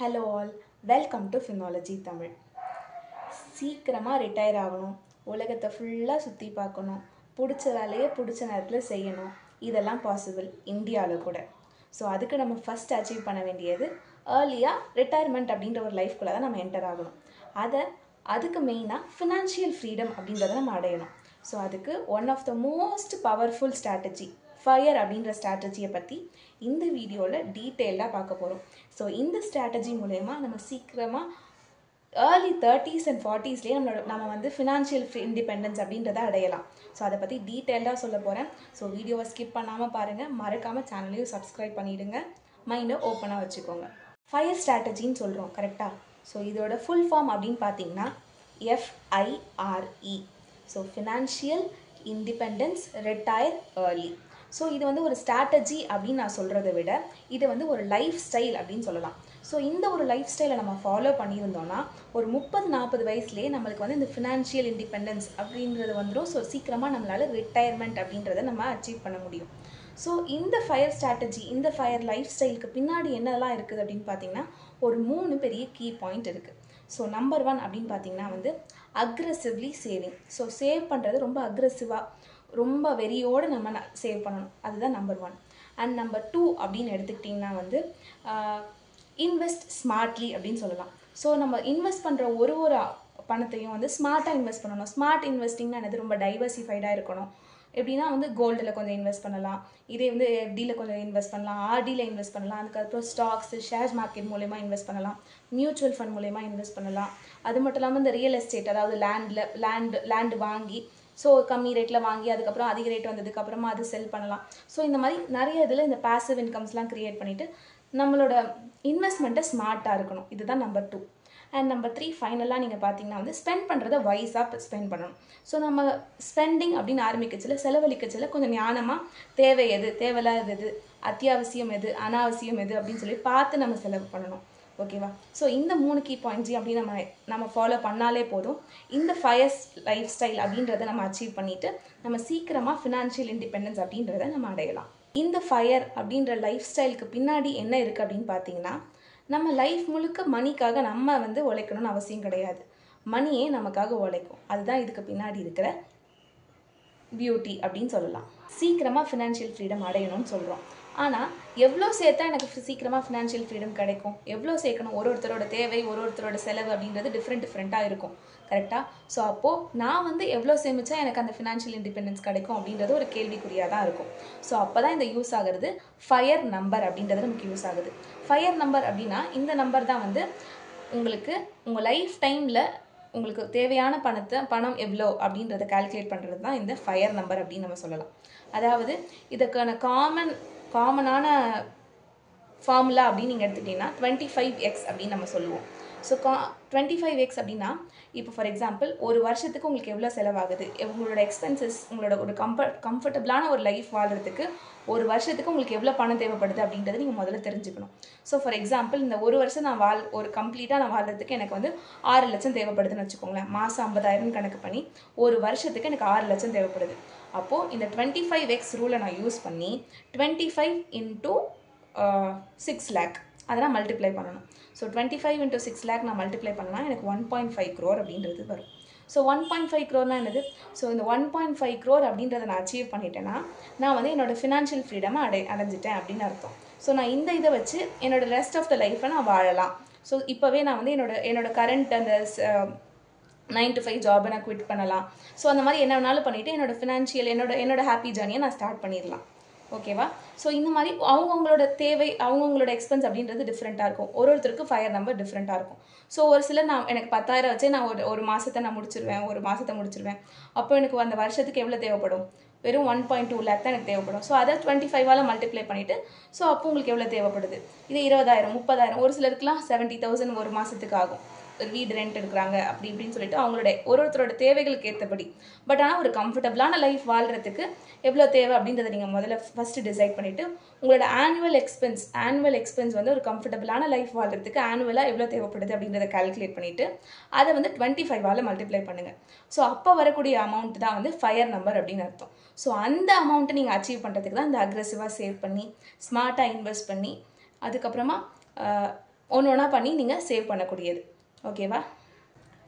Hello all, welcome to Finology Tamil. சீக்கிரமாக retire ஆகணும், உலகத்தை ஃபுல்லாக சுற்றி பார்க்கணும், பிடிச்ச வேலையை பிடிச்ச நேரத்தில் செய்யணும், இதெல்லாம் பாசிபிள் இந்தியாவில் கூட. ஸோ அதுக்கு நம்ம ஃபஸ்ட் அச்சீவ் பண்ண வேண்டியது ஏர்லியாக ரிட்டையர்மெண்ட் அப்படின்ற ஒரு லைஃப்குள்ளே தான் நம்ம என்டர் ஆகணும். அதுக்கு மெயினாக ஃபினான்ஷியல் ஃப்ரீடம் அப்படின்றத நம்ம அடையணும். ஸோ அதுக்கு one of the most powerful strategy fire அப்படின்ற ஸ்ட்ராட்டஜியை பற்றி இந்த வீடியோவில் டீட்டெயிலாக பார்க்க போகிறோம். ஸோ இந்த ஸ்ட்ராட்டஜி மூலயமா நம்ம சீக்கிரமாக ஏர்லி 30s and 40sலேயே நம்ம வந்து ஃபினான்ஷியல் இண்டிபெண்டன்ஸ் அப்படின்றத அடையலாம். ஸோ அதை பற்றி டீட்டெயிலாக சொல்ல போகிறேன். ஸோ வீடியோவை ஸ்கிப் பண்ணாமல் பாருங்கள், மறக்காமல் சேனலையும் சப்ஸ்கிரைப் பண்ணிவிடுங்க, மைண்டை ஓப்பனாக வச்சுக்கோங்க. ஃபயர் ஸ்ட்ராட்டஜின்னு சொல்கிறோம் கரெக்டாக. ஸோ இதோட ஃபுல் ஃபார்ம் அப்படின்னு பார்த்தீங்கன்னா FIRE. So financial independence retire early. So இது வந்து ஒரு ஸ்ட்ராட்டஜி அப்படின்னு நான் சொல்கிறத விட இது வந்து ஒரு லைஃப் ஸ்டைல் அப்படின்னு சொல்லலாம். ஸோ இந்த ஒரு லைஃப் ஸ்டைலை நம்ம ஃபாலோ பண்ணியிருந்தோன்னா ஒரு 30-40 வயசுலேயே நம்மளுக்கு வந்து இந்த ஃபினான்ஷியல் இண்டிபெண்டன்ஸ் அப்படின்றது வந்துடும். ஸோ சீக்கிரமாக நம்மளால் ரிட்டையர்மெண்ட் அப்படின்றத நம்ம அச்சீவ் பண்ண முடியும். ஸோ இந்த ஃபயர் ஸ்ட்ராட்டஜி, இந்த ஃபயர் லைஃப் ஸ்டைலுக்கு பின்னாடி என்னெல்லாம் இருக்குது அப்படின்னு பார்த்தீங்கன்னா ஒரு 3 பெரிய கீ பாயிண்ட் இருக்குது. ஸோ நம்பர் 1 அப்படின்னு பார்த்தீங்கன்னா வந்து அக்ரெசிவ்லி சேவிங். ஸோ சேவ் பண்ணுறது ரொம்ப அக்ரெசிவாக, ரொம்ப வெறியோடு நம்ம சேவ் பண்ணணும், அதுதான் நம்பர் 1. அண்ட் நம்பர் 2 அப்படின்னு எடுத்துக்கிட்டிங்கன்னா வந்து இன்வெஸ்ட் ஸ்மார்ட்லி அப்படின்னு சொல்லலாம். ஸோ நம்ம இன்வெஸ்ட் பண்ணுற ஒரு பணத்தையும் வந்து ஸ்மார்ட்டாக இன்வெஸ்ட் பண்ணணும். ஸ்மார்ட் இன்வெஸ்டிங்னா என்னது, ரொம்ப டைவர்சிஃபைடாக இருக்கணும். எப்படின்னா வந்து கோல்டில் கொஞ்சம் இன்வெஸ்ட் பண்ணலாம், இதே வந்து FDயில் கொஞ்சம் இன்வெஸ்ட் பண்ணலாம், RDயில் இன்வெஸ்ட் பண்ணலாம், அதுக்கப்புறம் ஸ்டாக்ஸ் ஷேர் மார்க்கெட் மூலயமா இன்வெஸ்ட் பண்ணலாம், மியூச்சுவல் ஃபண்ட் மூலயமா இன்வெஸ்ட் பண்ணலாம். அது மட்டும் இல்லாமல் இந்த ரியல் எஸ்டேட், அதாவது லேண்டு வாங்கி ஸோ கம்மி ரேட்டில் வாங்கி அதுக்கப்புறம் அதிக ரேட் வந்ததுக்கப்புறமா அது செல் பண்ணலாம். ஸோ இந்த மாதிரி நிறைய இதில் இந்த பேசிவ் இன்கம்ஸ்லாம் க்ரியேட் பண்ணிவிட்டு நம்மளோட இன்வெஸ்ட்மெண்ட்டை ஸ்மார்ட்டாக இருக்கணும். இதுதான் நம்பர் 2. அண்ட் நம்பர் 3 ஃபைனலாக நீங்கள் பார்த்தீங்கன்னா வந்து ஸ்பெண்ட் பண்ணுறத வைஸாக ஸ்பெண்ட் பண்ணணும். ஸோ நம்ம ஸ்பெண்டிங் அப்படின்னு ஆரம்பிக்கச்சில, செலவழிக்கச்சில கொஞ்சம் ஞானமாக தேவை எது, தேவையில்லாத எது, அத்தியாவசியம் எது, அனாவசியம் எது அப்படின்னு சொல்லி பார்த்து நம்ம செலவு பண்ணணும். ஓகேவா? ஸோ இந்த 3 கீ பாயிண்ட்ஸையும் அப்படி நம்ம ஃபாலோ பண்ணாலே போதும். இந்த ஃபயர் லைஃப் ஸ்டைல் அப்படின்றத நம்ம அச்சீவ் பண்ணிவிட்டு நம்ம சீக்கிரமாக ஃபினான்ஷியல் இண்டிபெண்டன்ஸ் அப்படின்றத நம்ம அடையலாம். இந்த ஃபயர் அப்படின்ற லைஃப் ஸ்டைலுக்கு பின்னாடி என்ன இருக்குது அப்படின்னு பார்த்தீங்கன்னா, நம்ம லைஃப் முழுக்க மணிக்காக நம்ம வந்து உழைக்கணும்னு அவசியம் கிடையாது. மணியே நமக்காக உழைக்கும். அதுதான் இதுக்கு பின்னாடி இருக்கிற பியூட்டி அப்படின்னு சொல்லலாம். சீக்கிரமாக ஃபினான்ஷியல் ஃப்ரீடம் அடையணும்னு சொல்கிறோம். ஆனால் எவ்வளோ சேர்த்தா எனக்கு சீக்கிரமாக ஃபினான்ஷியல் ஃப்ரீடம் கிடைக்கும், எவ்வளோ சேர்க்கணும், ஒருத்தரோட தேவை, ஒருத்தரோட செலவு அப்படின்றது டிஃப்ரெண்ட்டாக இருக்கும் கரெக்டாக. ஸோ அப்போது நான் வந்து எவ்வளோ சேமித்தா எனக்கு அந்த ஃபினான்ஷியல் இண்டிபெண்டன்ஸ் கிடைக்கும் அப்படின்றது ஒரு கேள்விக்குறியாக தான் இருக்கும். ஸோ அப்போ தான் இந்த யூஸ் ஆகிறது ஃபயர் நம்பர் அப்படின்றது நமக்கு யூஸ் ஆகுது. ஃபயர் நம்பர் அப்படின்னா இந்த நம்பர் தான் வந்து உங்களுக்கு உங்கள் லைஃப் டைமில் உங்களுக்கு தேவையான பணம் எவ்வளோ அப்படின்றத கால்குலேட் பண்ணுறது தான் இந்த ஃபயர் நம்பர் அப்படின்னு நம்ம சொல்லலாம். அதாவது இதுக்கான காமனான ஃபார்முலா அப்படின்னு நீங்கள் எடுத்துக்கிட்டிங்கன்னா 25x அப்படின்னு நம்ம சொல்லுவோம். ஸோ 25x அப்படின்னா இப்போ ஃபார் எக்ஸாம்பிள் ஒரு வருஷத்துக்கு உங்களுக்கு எவ்வளோ செலவாகுது, உங்களோட எக்ஸ்பென்சஸ், உங்களோட ஒரு கம்ஃபர்டபுளான ஒரு லைஃப் வாழ்கிறதுக்கு ஒரு வருஷத்துக்கு உங்களுக்கு எவ்வளோ பணம் தேவைப்படுது அப்படின்றத நீங்கள் முதல்ல தெரிஞ்சுக்கணும். ஸோ ஃபார் எக்ஸாம்பிள் இந்த ஒரு வருஷம் நான் கம்ப்ளீட்டாக நான் வாழ்கிறதுக்கு எனக்கு வந்து 6 லட்சம் தேவைப்படுதுன்னு வச்சுக்கோங்களேன். மாதம் 50,000 கணக்கு பண்ணி ஒரு வருஷத்துக்கு எனக்கு 6 லட்சம் தேவைப்படுது. அப்போது இந்த 25x ரூலை நான் யூஸ் பண்ணி 25 into 6 lakh அதை நான் மல்டிப்ளை பண்ணணும். ஸோ 25 into 6 lakh நான் மல்டிப்ளை பண்ணால் எனக்கு 1.5 crore அப்படின்றது வரும். ஸோ 1.5 crore என்னது? ஸோ இந்த 1.5 crore அப்படின்றத நான் அச்சீவ் பண்ணிட்டேன்னா நான் வந்து என்னோட ஃபினான்ஷியல் ஃப்ரீடமை அடைஞ்சிட்டேன் அப்படின்னு அர்த்தம். ஸோ நான் இந்த இதை வச்சு என்னோட ரெஸ்ட் ஆஃப் த லைஃப்பை நான் வாழலாம். ஸோ இப்போவே நான் வந்து என்னோட கரண்ட் அந்த 9 to 5 ஜாபை நான் குவிட் பண்ணலாம். ஸோ அந்த மாதிரி என்ன வேணாலும் பண்ணிவிட்டு என்னோட ஃபினான்ஷியல் என்னோட ஹாப்பி ஜர்னியை நான் ஸ்டார்ட் பண்ணிடலாம். ஓகேவா? ஸோ இந்த மாதிரி அவங்கவுங்களோட தேவை, அவங்கவுங்களோட எக்ஸ்பென்ஸ் அப்படின்றது டிஃப்ரெண்ட்டாக இருக்கும். ஒருத்தருக்கு ஃபயர் நம்பர் டிஃப்ரெண்ட்டாக இருக்கும். ஸோ ஒரு சிலர் எனக்கு 10,000 வச்சே நான் ஒரு மாதத்தை நான் முடிச்சிருவேன். அப்போ எனக்கு அந்த வருஷத்துக்கு எவ்வளோ தேவைப்படும்? வெறும் 1.2 lakh தான் எனக்கு தேவைப்படும். ஸோ அதை 25ஆல் மல்டிப்ளை பண்ணிவிட்டு ஸோ அப்போ உங்களுக்கு எவ்வளோ தேவைப்படுது? இது 20,000, 30,000, ஒரு சிலருக்குலாம் 70,000 ஒரு மாதத்துக்கு ஆகும். ஒரு வீடு ரெண்ட் எடுக்கிறாங்க அப்படி இப்படின்னு சொல்லிட்டு அவங்களோட ஒருத்தரோட தேவைகளுக்கு ஏற்றபடி. பட் ஆனால் ஒரு கம்ஃபர்டபுளான லைஃப் வாழ்கிறதுக்கு எவ்வளோ தேவை அப்படின்றத நீங்கள் முதல்ல ஃபஸ்ட்டு டிசைட் பண்ணிவிட்டு உங்களோட ஆனுவல் எக்ஸ்பென்ஸ் வந்து ஒரு கம்ஃபர்டபுளான லைஃப் வாழ்கிறதுக்கு ஆனுவலாக எவ்வளோ தேவைப்படுது அப்படின்றத கால்குலேட் பண்ணிவிட்டு அதை வந்து 25ஆல் மல்டிப்ளை பண்ணுங்கள். ஸோ அப்போ வரக்கூடிய அமௌண்ட் தான் வந்து ஃபயர் நம்பர் அப்படின்னு அர்த்தம். ஸோ அந்த அமௌண்ட்டை நீங்கள் அச்சீவ் பண்ணுறதுக்கு தான் இந்த அக்ரெசிவாக சேவ் பண்ணி ஸ்மார்ட்டாக இன்வெஸ்ட் பண்ணி அதுக்கப்புறமா ஒன்று ஒன்றா பண்ணி நீங்கள் சேவ் பண்ணக்கூடியது. ஓகேவா?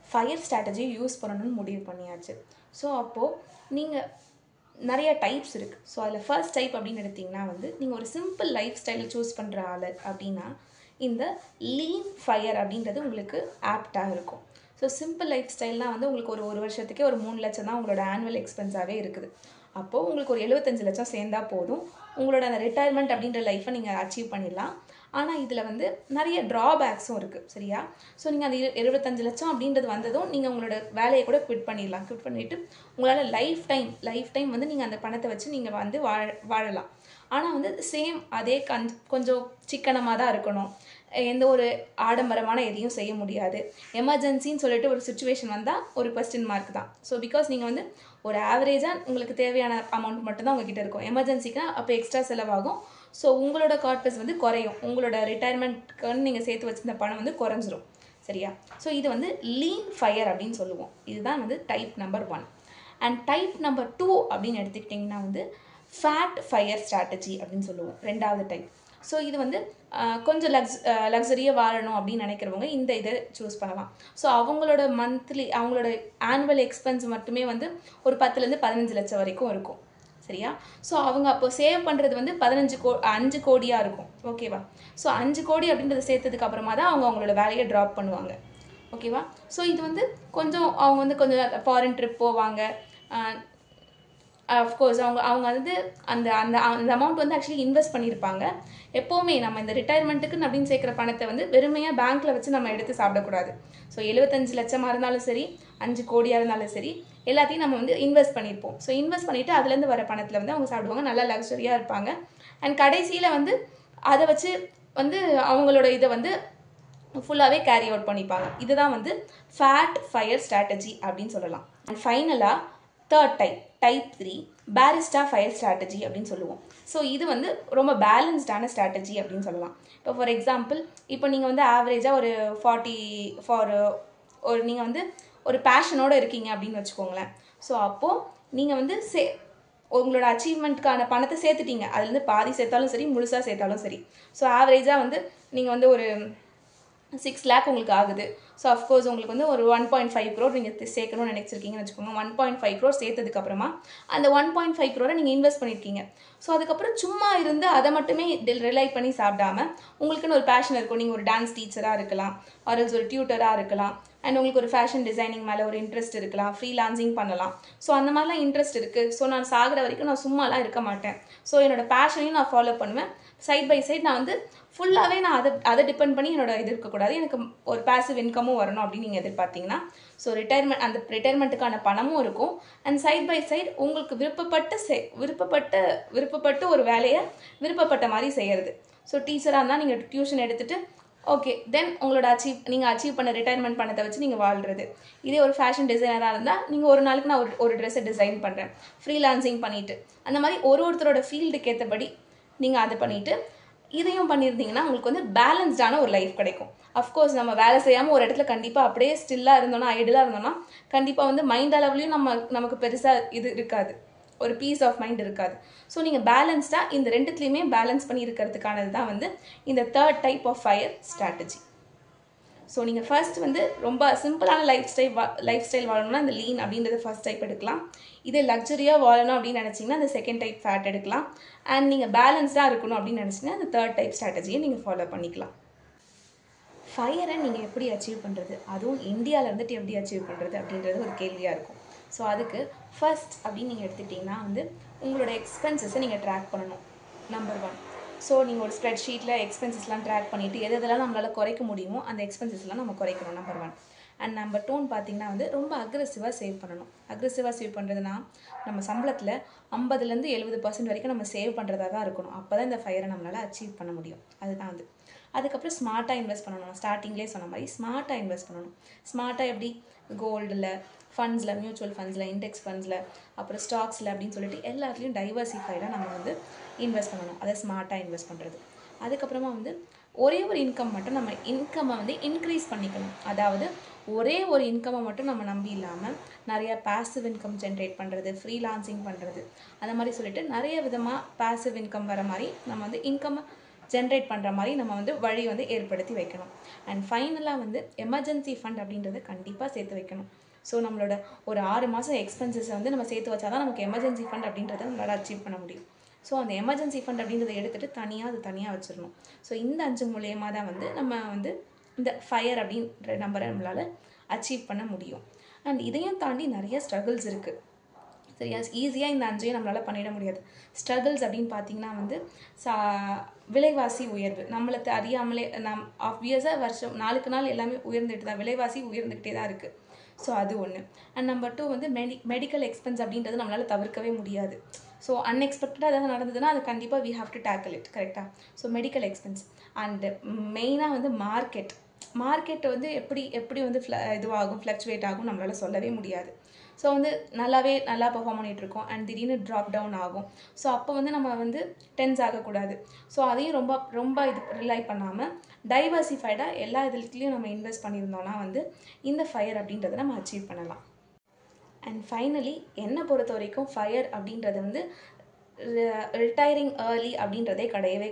ஃபயர் ஸ்ட்ராட்டஜி யூஸ் பண்ணணும்னு முடிவு பண்ணியாச்சு. ஸோ அப்போது நீங்கள் நிறைய டைப்ஸ் இருக்குது. ஸோ அதில் ஃபர்ஸ்ட் டைப் அப்படின்னு எடுத்திங்கன்னா வந்து நீங்கள் ஒரு சிம்பிள் லைஃப் ஸ்டைல் சூஸ் பண்ணுற ஆள் அப்படின்னா இந்த லீன் ஃபயர் அப்படின்றது உங்களுக்கு ஆப்டாக இருக்கும். ஸோ சிம்பிள் லைஃப் ஸ்டைல்னால் வந்து உங்களுக்கு ஒரு வருஷத்துக்கே ஒரு 3 லட்சம் தான் உங்களோட ஆனுவல் எக்ஸ்பென்ஸாகவே இருக்குது. அப்போது உங்களுக்கு ஒரு 75 லட்சம் சேர்ந்தால் போதும், உங்களோட அந்த ரிட்டையர்மெண்ட் அப்படின்ற லைஃப்பை நீங்கள் அச்சீவ் பண்ணிடலாம். ஆனால் இதில் வந்து நிறைய ட்ராபேக்ஸும் இருக்குது. சரியா? ஸோ நீங்கள் அந்த 75 லட்சம் அப்படின்றது வந்ததும் நீங்கள் உங்களோட வேலையை கூட குவிட் பண்ணிடலாம். குவிட் பண்ணிவிட்டு உங்களால் லைஃப் டைம் வந்து நீங்கள் அந்த பணத்தை வச்சு நீங்கள் வந்து வாழலாம். ஆனால் வந்து சேம் அதே கொஞ்சம் சிக்கனமாக தான் இருக்கணும். எந்த ஒரு ஆடம்பரமான எதையும் செய்ய முடியாது. எமர்ஜென்சின்னு சொல்லிட்டு ஒரு சுச்சுவேஷன் வந்தால் ஒரு கொஸ்டின் மார்க் தான். ஸோ பிகாஸ் நீங்கள் வந்து ஒரு ஆவரேஜாக உங்களுக்கு தேவையான அமௌண்ட் மட்டும்தான் உங்ககிட்ட இருக்கும். எமர்ஜென்சிக்குனா அப்போ எக்ஸ்ட்ரா செலவாகும். ஸோ உங்களோட கார்பஸ் வந்து குறையும். உங்களோட ரிட்டையர்மெண்ட்க்கு நீங்கள் சேர்த்து வச்சிருந்த பணம் வந்து குறைஞ்சிரும். சரியா? ஸோ இது வந்து லீன் ஃபயர் அப்படின்னு சொல்லுவோம். இதுதான் வந்து type number 1. And type number 2 அப்படின்னு எடுத்துக்கிட்டிங்கன்னா வந்து ஃபேட் ஃபயர் ஸ்ட்ராட்டஜி அப்படின்னு சொல்லுவோம், 2வது டைப். ஸோ இது வந்து கொஞ்சம் லக்ஸரியாக வாழணும் அப்படின்னு நினைக்கிறவங்க இந்த இதை சூஸ் பண்ணலாம். ஸோ அவங்களோட அவங்களோட ஆனுவல் எக்ஸ்பென்ஸ் மட்டுமே வந்து ஒரு 10லேருந்து 15 லட்சம் வரைக்கும் இருக்கும். சரியா? ஸோ அவங்க அப்போ சேவ் பண்ணுறது வந்து 5 கோடியாக இருக்கும். ஓகேவா? ஸோ 5 கோடி அப்படின்றத சேர்த்ததுக்கு அப்புறமா தான் அவங்களோட வேலையை ட்ராப் பண்ணுவாங்க. ஓகேவா? ஸோ இது வந்து அவங்க வந்து கொஞ்சம் ஃபாரின் ட்ரிப் போவாங்க. அஃப்கோர்ஸ் அவங்க வந்து அந்த அந்த அந்த அமௌண்ட் வந்து ஆக்சுவலி இன்வெஸ்ட் பண்ணியிருப்பாங்க. எப்போவுமே நம்ம இந்த ரிட்டையர்மெண்ட்டுக்குன்னு அப்படின்னு சேர்க்குற பணத்தை வந்து வெறுமையாக பேங்க்கில் வச்சு நம்ம எடுத்து சாப்பிடக்கூடாது. ஸோ 75 லட்சமாக இருந்தாலும் சரி, 5 கோடியாக இருந்தாலும் சரி, எல்லாத்தையும் நம்ம வந்து இன்வெஸ்ட் பண்ணியிருப்போம். ஸோ இன்வெஸ்ட் பண்ணிவிட்டு அதுலேருந்து வர பணத்தில் வந்து அவங்க சாப்பிடுவாங்க, நல்லா லக்ஸரியாக இருப்பாங்க. அண்ட் கடைசியில் வந்து அதை வச்சு வந்து அவங்களோட இதை வந்து ஃபுல்லாகவே கேரி அவுட் பண்ணிப்பாங்க. இதுதான் வந்து ஃபேட் ஃபயர் ஸ்ட்ராட்டஜி அப்படின்னு சொல்லலாம். அண்ட் ஃபைனலாக தேர்ட் டைப் 3 பேரிஸ்டா ஃபயர் ஸ்ட்ராட்டஜி அப்படின்னு சொல்லுவோம். ஸோ இது வந்து ரொம்ப பேலன்ஸ்டான ஸ்ட்ராட்டஜி அப்படின்னு சொல்லலாம். இப்போ ஃபார் எக்ஸாம்பிள், இப்போ நீங்கள் வந்து ஆவரேஜாக ஒரு 40 நீங்கள் வந்து ஒரு பேஷனோடு இருக்கீங்க அப்படின்னு வச்சுக்கோங்களேன். ஸோ அப்போது நீங்கள் வந்து உங்களோட அச்சீவ்மெண்ட்க்கான பணத்தை சேர்த்துட்டீங்க. அதுலேருந்து பாதி சேர்த்தாலும் சரி, முழுசாக சேர்த்தாலும் சரி. ஸோ ஆவரேஜாக வந்து நீங்கள் வந்து ஒரு 6 lakh உங்களுக்கு ஆகுது. ஸோ அஃப்கோர்ஸ் உங்களுக்கு வந்து ஒரு 1.5 crore நீங்கள் சேர்க்கணும்னு நினச்சிருக்கீங்கன்னு வச்சுக்கோங்க. 1.5 crore சேர்த்ததுக்கப்புறமா அந்த 1.5 crore நீங்கள் இன்வெஸ்ட் பண்ணியிருக்கீங்க. ஸோ அதுக்கப்புறம் சும்மா இருந்து அதை மட்டுமே ரிலை பண்ணி சாப்பிடாம உங்களுக்குன்னு ஒரு பேஷன் இருக்கும். நீங்கள் ஒரு டான்ஸ் டீச்சராக இருக்கலாம், ஆர்எல்ஸ் ஒரு டியூட்டராக இருக்கலாம், அண்ட் உங்களுக்கு ஒரு ஃபேஷன் டிசைனிங் மேலே ஒரு இன்ட்ரெஸ்ட் இருக்கலாம், ஃப்ரீலான்சிங் பண்ணலாம். ஸோ அந்த மாதிரிலாம் இன்ட்ரெஸ்ட் இருக்குது. ஸோ நான் சாகிற வரைக்கும் நான் சும்மாலாம் இருக்க மாட்டேன். ஸோ என்னோடய பேஷனையும் நான் ஃபாலோ பண்ணுவேன். சைட் பை சைட் நான் வந்து ஃபுல்லாகவே நான் அதை டிபெண்ட் பண்ணி என்னோட இது இருக்கக்கூடாது, எனக்கு ஒரு பேசிவ் இன்கமும் வரணும் அப்படின்னு நீங்கள் எதிர்பார்த்தீங்கன்னா, ஸோ ரிட்டையர்மெண்ட்டுக்கான பணமும் இருக்கும். அண்ட் சைட் பை சைட் உங்களுக்கு விருப்பப்பட்டு ஒரு வேலையை விருப்பப்பட்ட மாதிரி செய்கிறது. ஸோ டீச்சராக இருந்தால் நீங்கள் டியூஷன் எடுத்துகிட்டு ஓகே, தென் உங்களோட நீங்கள் அச்சீவ் பண்ண ரிட்டையர்மெண்ட் பணத்தை வச்சு நீங்கள் வாழ்கிறது. இதே ஒரு ஃபேஷன் டிசைனராக இருந்தால் நீங்கள் ஒரு நாளுக்கு நான் ஒரு ட்ரெஸ்ஸை டிசைன் பண்ணுறேன், ஃப்ரீலான்சிங் பண்ணிவிட்டு, அந்த மாதிரி ஒருத்தரோட ஃபீல்டுக்கு ஏற்றபடி நீங்கள் அதை பண்ணிவிட்டு இதையும் பண்ணியிருந்தீங்கன்னா உங்களுக்கு வந்து பேலன்ஸ்டான ஒரு லைஃப் கிடைக்கும். அஃப்கோர்ஸ் நம்ம வேலை செய்யாமல் ஒரு இடத்துல கண்டிப்பாக அப்படியே ஸ்டில்லாக இருந்தோம்னா, ஐடியலாக இருந்தோம்னா கண்டிப்பாக வந்து மைண்ட் அளவுலையும் நமக்கு பெருசாக இது இருக்காது, ஒரு பீஸ் ஆஃப் மைண்ட் இருக்காது. ஸோ நீங்கள் பேலன்ஸ்டாக இந்த ரெண்டுத்துலேயுமே பேலன்ஸ் பண்ணி இருக்கிறதுக்கானது தான் வந்து இந்த third type of fire strategy. So நீங்கள் ஃபர்ஸ்ட் வந்து ரொம்ப சிம்பிளான லைஃப் ஸ்டைல் வாழணும்னா இந்த லீன் அப்படின்றத ஃபர்ஸ்ட் டைப் எடுக்கலாம். இதே லக்ஸரியாக வாழணும் அப்படின்னு நினச்சிங்கன்னா அந்த செகண்ட் டைப் ஃபேட் எடுக்கலாம். அண்ட் நீங்கள் பேலன்ஸ்டாக இருக்கணும் அப்படின்னு நினச்சிங்கன்னா அந்த தேர்ட் டைப் ஸ்ட்ராட்டஜியை நீங்கள் ஃபாலோ பண்ணிக்கலாம். ஃபயரை நீங்கள் எப்படி அச்சீவ் பண்ணுறது, அதுவும் இந்தியாவில் இருந்துட்டு எப்படி அச்சீவ் பண்ணுறது அப்படின்றது ஒரு கேள்வியாக இருக்கும். ஸோ அதுக்கு ஃபர்ஸ்ட் அப்படின்னு நீங்கள் எடுத்துக்கிட்டிங்கன்னா வந்து உங்களோட எக்ஸ்பென்சஸை நீங்கள் ட்ராக் பண்ணணும். நம்பர் 1. ஸோ நீங்கள் ஒரு ஸ்ப்ரெட்ஷீட்டில் எக்ஸ்பென்சஸ்லாம் ட்ராக் பண்ணிவிட்டு எதெல்லாம் நம்மளால் குறைக்க முடியுமோ அந்த எக்ஸ்பென்சஸ்லாம் நம்ம குறைக்கணும். நம்பர் 1. அண்ட் நம்பர் 2 பார்த்தீங்கன்னா வந்து ரொம்ப அக்ரெசிவாக சேவ் பண்ணணும். அக்ரெசிவாக சேவ் பண்ணுறதுனா நம்ம சம்பளத்தில் 50லேருந்து 70% வரைக்கும் நம்ம சேவ் பண்ணுறதா தான் இருக்கணும். அப்போ தான் இந்த ஃபயரை நம்மளால் அச்சீவ் பண்ண முடியும். அதுதான் அது. அதுக்கப்புறம் ஸ்மார்ட்டாக இன்வெஸ்ட் பண்ணணும். ஸ்டார்டிங்லேயே சொன்ன மாதிரி ஸ்மார்ட்டாக இன்வெஸ்ட் பண்ணணும். ஸ்மார்ட்டாக எப்படி, கோல்டில், ஃபண்ட்ஸில், மியூச்சுவல் ஃபண்ட்ஸில், இண்டெக்ஸ் ஃபண்ட்ஸில், அப்புறம் ஸ்டாக்ஸில் அப்படின்னு சொல்லிட்டு எல்லாத்துலேயும் டைவர்சிஃபைடாக நம்ம வந்து இன்வெஸ்ட் பண்ணணும். அதை ஸ்மார்ட்டாக இன்வெஸ்ட் பண்ணுறது. அதுக்கப்புறமா வந்து ஒரே ஒரு இன்கம் மட்டும் நம்ம இன்கம்மை வந்து இன்க்ரீஸ் பண்ணிக்கணும். அதாவது ஒரே ஒரு இன்கம்மை மட்டும் நம்ம நம்பி இல்லாமல் நிறையா பேசிவ் இன்கம் ஜென்ரேட் பண்ணுறது, ஃப்ரீலான்சிங் பண்ணுறது, அந்த மாதிரி சொல்லிட்டு நிறைய விதமாக பேசிவ் இன்கம் வர மாதிரி நம்ம வந்து இன்கம்மை ஜென்ரேட் பண்ணுற மாதிரி நம்ம வந்து வழி வந்து ஏற்படுத்தி வைக்கணும். அண்ட் ஃபைனலாக வந்து எமர்ஜென்சி ஃபண்ட் அப்படின்றத கண்டிப்பாக சேர்த்து வைக்கணும். ஸோ நம்மளோட ஒரு 6 மாதம் எக்ஸ்பென்சஸை வந்து நம்ம சேர்த்து வச்சா தான் நமக்கு எமர்ஜென்சி ஃபண்ட் அப்படின்றத நம்மளால் அச்சீவ் பண்ண முடியும். ஸோ அந்த எமர்ஜென்சி ஃபண்ட் அப்படின்றத எடுத்துகிட்டு அது தனியாக வச்சிடணும். ஸோ இந்த 5 மூலியமாக தான் வந்து நம்ம வந்து இந்த ஃபயர் அப்படின்ற நம்பரை நம்மளால் அச்சீவ் பண்ண முடியும். அண்ட் இதையும் தாண்டி நிறைய ஸ்ட்ரகிள்ஸ் இருக்குது. சரியா? ஈஸியாக இந்த 5ஐயும் நம்மளால் பண்ணிட முடியாது. ஸ்ட்ரகிள்ஸ் அப்படின்னு பார்த்தீங்கன்னா வந்து விலைவாசி உயர்வு நம்மளை அறியாமலே ஆப்வியஸாக வருஷம் நாளுக்கு நாள் எல்லாமே உயர்ந்துட்டு தான், விலைவாசி உயர்ந்துக்கிட்டே தான் இருக்குது. ஸோ அது ஒன்று. அண்ட் நம்பர் 2 வந்து மெடிக்கல் எக்ஸ்பென்ஸ் அப்படின்றது நம்மளால் தவிர்க்கவே முடியாது. ஸோ அன்எக்ஸ்பெக்டடாக எதாவது நடந்ததுன்னா அது கண்டிப்பாக we have to tackle it. கரெக்டாக? ஸோ மெடிக்கல் எக்ஸ்பென்ஸ் அண்டு மெயினாக வந்து மார்க்கெட் வந்து எப்படி வந்து இதுவாகும், ஃப்ளக்சுவேட் ஆகும் நம்மளால் சொல்லவே முடியாது. ஸோ வந்து நல்லா பெர்ஃபார்ம் பண்ணிகிட்ருக்கோம் அண்ட் திடீர்னு ட்ராப் டவுன் ஆகும். ஸோ அப்போ வந்து நம்ம வந்து டென்ஸ் ஆகக்கூடாது. ஸோ அதையும் ரொம்ப இது ரிலை பண்ணாமல் டைவர்சிஃபைடாக எல்லா இதுலேயும் நம்ம இன்வெஸ்ட் பண்ணியிருந்தோம்னா வந்து இந்த ஃபயர் அப்படின்றத நம்ம அச்சீவ் பண்ணலாம். அண்ட் ஃபைனலி என்னை பொறுத்த வரைக்கும் ஃபயர் அப்படின்றது வந்து ரிட்டையரிங் ஏர்லி அப்படின்றதே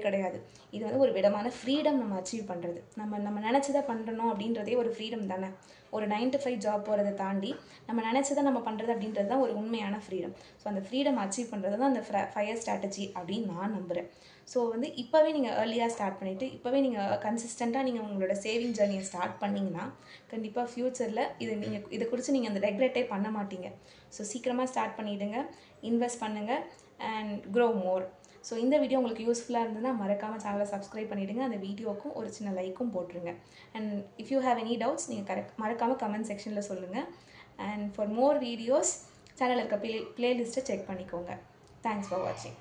கிடையாது. இது வந்து ஒரு விதமான ஃப்ரீடம் நம்ம அச்சீவ் பண்ணுறது. நம்ம நினச்சதை பண்ணுறணும் அப்படின்றதே ஒரு ஃப்ரீடம் தானே. ஒரு 9 to 5 ஜாப் போகிறத தாண்டி நம்ம நினச்சதை நம்ம பண்ணுறது அப்படின்றது தான் ஒரு உண்மையான ஃப்ரீடம். ஸோ அந்த ஃப்ரீடம் அச்சீவ் பண்ணுறது தான் அந்த ஃபயர் ஸ்ட்ராட்டஜி அப்படின்னு நான் நம்புகிறேன். ஸோ வந்து இப்போவே நீங்கள் ஏர்லியாக ஸ்டார்ட் பண்ணிவிட்டு இப்போவே நீங்கள் கன்சிஸ்டண்ட்டாக நீங்கள் உங்களோட சேவிங் ஜர்னியை ஸ்டார்ட் பண்ணிங்கன்னா கண்டிப்பாக ஃப்யூச்சரில் இதை குறித்து நீங்கள் அந்த ரெக்ரெட்டே பண்ண மாட்டீங்க. ஸோ சீக்கிரமாக ஸ்டார்ட் பண்ணிவிடுங்க, இன்வெஸ்ட் பண்ணுங்கள் அண்ட் க்ரோ மோர். ஸோ இந்த வீடியோ உங்களுக்கு யூஸ்ஃபுல்லாக இருந்ததுன்னா மறக்காமல் சேனலை சப்ஸ்கிரைப் பண்ணிவிடுங்க. அந்த வீடியோக்கும் ஒரு சின்ன லைக்கும் போட்டுருங்க. And if you have any doubts நீங்கள் மறக்காமல் கமெண்ட் செக்ஷனில் சொல்லுங்கள். அண்ட் ஃபார் மோர் வீடியோஸ் சேனலில் இருக்க பிளேலிஸ்ட்டை செக் பண்ணிக்கோங்க. தேங்க்ஸ் ஃபார் வாட்சிங்.